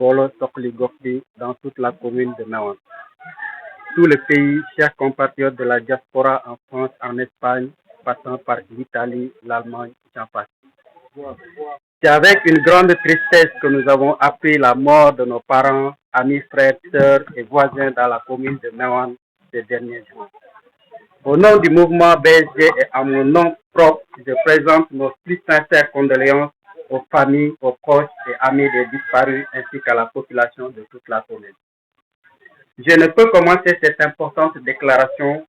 Bolo Sokli dans toute la commune de Nawan. Tout le pays, chers compatriotes de la diaspora en France, en Espagne, passant par l'Italie, l'Allemagne, j'en passe. C'est avec une grande tristesse que nous avons appris la mort de nos parents, amis, frères, sœurs et voisins dans la commune de Nawan ces derniers jours. Au nom du mouvement BSG et à mon nom propre, je présente nos plus sincères condoléances aux familles, aux proches et amis des disparus ainsi qu'à la population de toute la commune. Je ne peux commencer cette importante déclaration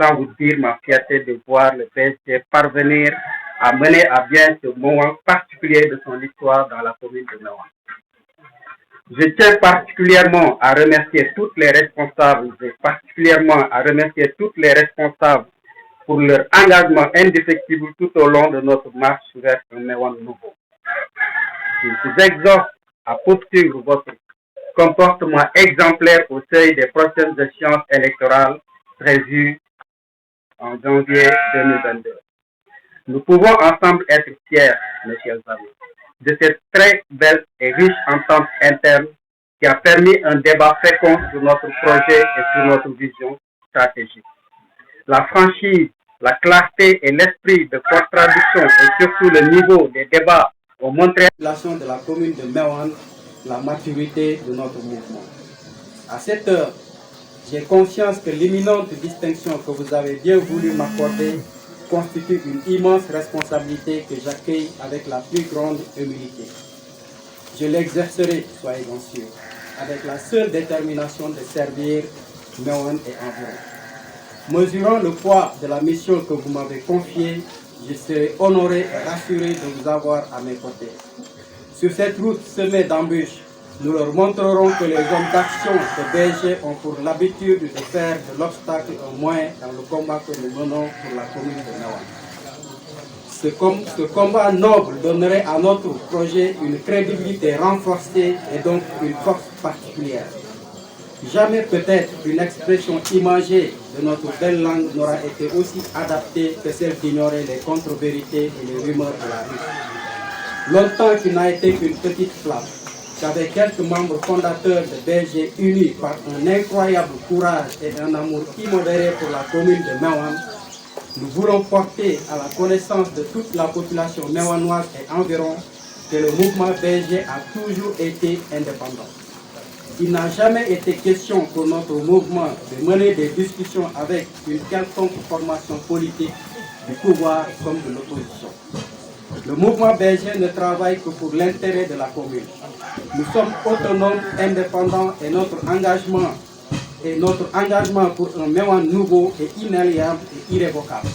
sans vous dire ma fierté de voir le PSG parvenir à mener à bien ce moment particulier de son histoire dans la commune de Nawan. Je tiens particulièrement à remercier toutes les responsables et particulièrement à remercier toutes les responsables pour leur engagement indéfectible tout au long de notre marche vers un Nawan nouveau. Je vous exhorte à poursuivre votre comportement exemplaire au seuil des prochaines échéances électorales prévues en janvier 2022. Nous pouvons ensemble être fiers, mes chers amis, de cette très belle et riche entente interne qui a permis un débat fécond sur notre projet et sur notre vision stratégique. La franchise, la clarté et l'esprit de contradiction et surtout le niveau des débats ont montré à la population de la commune de Mewan la maturité de notre mouvement. À cette heure, j'ai conscience que l'imminente distinction que vous avez bien voulu m'accorder constitue une immense responsabilité que j'accueille avec la plus grande humilité. Je l'exercerai, soyez-en sûrs, avec la seule détermination de servir Mewan et environ. Mesurant le poids de la mission que vous m'avez confiée, je serai honoré et rassuré de vous avoir à mes côtés. Sur cette route semée d'embûches, nous leur montrerons que les hommes d'action de BG ont pour l'habitude de faire de l'obstacle un moyen dans le combat que nous menons pour la commune de Nawan. Ce combat noble donnerait à notre projet une crédibilité renforcée et donc une force particulière. Jamais peut-être une expression imagée de notre belle langue n'aura été aussi adaptée que celle d'ignorer les contre-vérités et les rumeurs de la rue. Longtemps qu'il n'a été qu'une petite flamme, qu'avec quelques membres fondateurs de BG unis par un incroyable courage et un amour immodéré pour la commune de Mewan, nous voulons porter à la connaissance de toute la population méwanoise et environ que le mouvement BG a toujours été indépendant. Il n'a jamais été question pour notre mouvement de mener des discussions avec une quelconque formation politique du pouvoir comme de l'opposition. Le mouvement BG ne travaille que pour l'intérêt de la commune. Nous sommes autonomes, indépendants et notre engagement pour un Mewan nouveau est inaliénable et irrévocable.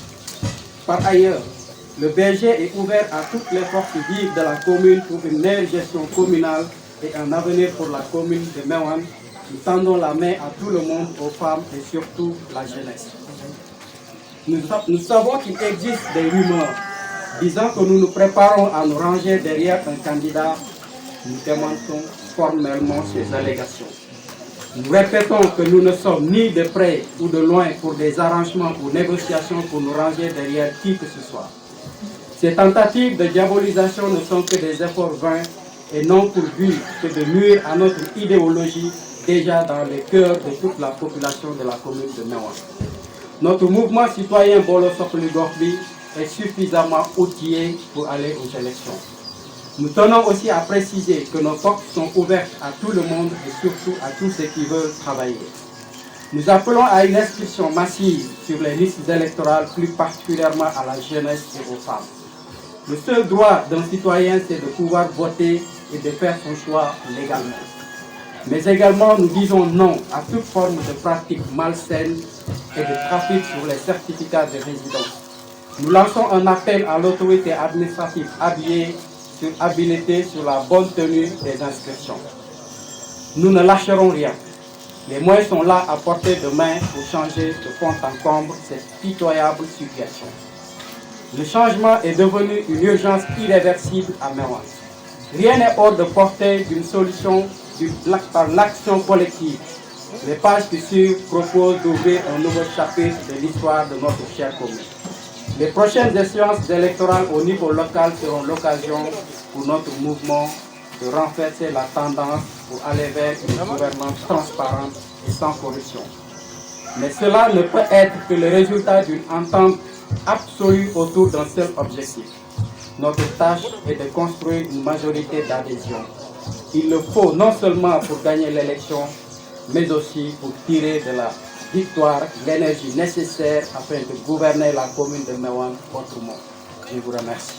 Par ailleurs, le BG est ouvert à toutes les forces vives de la commune pour une meilleure gestion communale et un avenir pour la commune de Mewan. Nous tendons la main à tout le monde, aux femmes et surtout la jeunesse. Nous savons qu'il existe des rumeurs disant que nous nous préparons à nous ranger derrière un candidat. Nous démentons formellement ces allégations. Nous répétons que nous ne sommes ni de près ou de loin pour des arrangements ou négociations pour nous ranger derrière qui que ce soit. Ces tentatives de diabolisation ne sont que des efforts vains et non pour but que de nuire à notre idéologie déjà dans les cœurs de toute la population de la commune de Mewan. Notre mouvement citoyen Bolo Sokli est suffisamment outillé pour aller aux élections. Nous tenons aussi à préciser que nos portes sont ouvertes à tout le monde et surtout à tous ceux qui veulent travailler. Nous appelons à une inscription massive sur les listes électorales, plus particulièrement à la jeunesse et aux femmes. Le seul droit d'un citoyen, c'est de pouvoir voter et de faire son choix légalement. Mais également, nous disons non à toute forme de pratique malsaine et de trafic sur les certificats de résidence. Nous lançons un appel à l'autorité administrative habilitée sur la bonne tenue des inscriptions. Nous ne lâcherons rien. Les moyens sont là à portée de main pour changer de fond en comble cette pitoyable situation. Le changement est devenu une urgence irréversible à Mewan. Rien n'est hors de portée d'une solution par l'action collective. Les pages qui suivent proposent d'ouvrir un nouveau chapitre de l'histoire de notre chère commune. Les prochaines échéances électorales au niveau local seront l'occasion pour notre mouvement de renverser la tendance pour aller vers une gouvernance transparente et sans corruption. Mais cela ne peut être que le résultat d'une entente absolue autour d'un seul objectif. Notre tâche est de construire une majorité d'adhésion. Il le faut non seulement pour gagner l'élection, mais aussi pour tirer de la victoire l'énergie nécessaire afin de gouverner la commune de Meouane autrement. Je vous remercie.